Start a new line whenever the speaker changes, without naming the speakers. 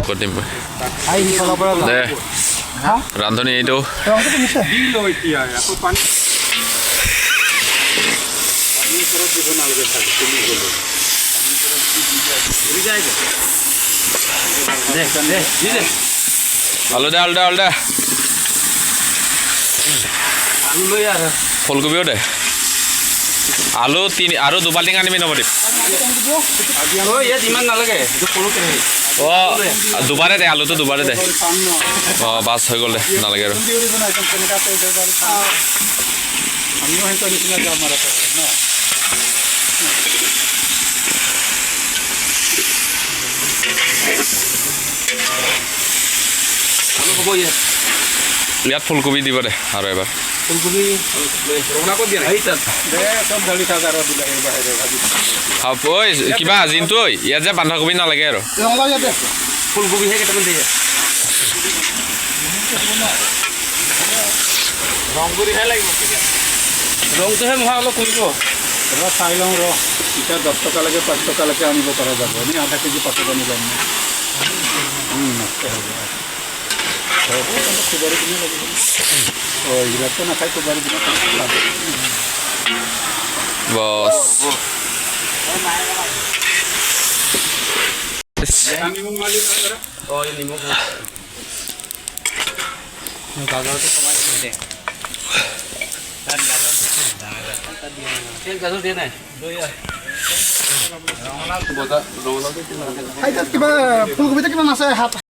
কটিম দে ৰান্ধনি এইটো আলু দে ফুলকবিও দে আলু তিনি আৰু দুবাল্টিং আনিবি নৱদীপ দুবাৰে দে আলুটো দুবাৰে দে বাছ হৈ গ'ল দে নালাগে আৰু ইয়াত ফুলকবি দিব দে আৰু এবাৰ কিবা জিনটো ইয়াত যে বন্ধাকবি নালাগে আৰু ফুলকবিহে কেইটামান দিয়ে ৰংগুৰিহে লাগিব ৰংটোহে নহয় অলপ কৰিব চাই লওঁ এতিয়া 10 টকালৈকে 5 টকালৈকে আনিব পৰা যাব এনেই আধা কেজি পাছত আনি যাম নষ্ট হ'ব খুবাৰি কিনে লাগিব এইবিলাকতো নাখায় খুবাৰি কিনে বছ গাজৰটো কমাই দে গাজৰ দিয়ে নাই কিবা ফুলকবিতে কিমান আছে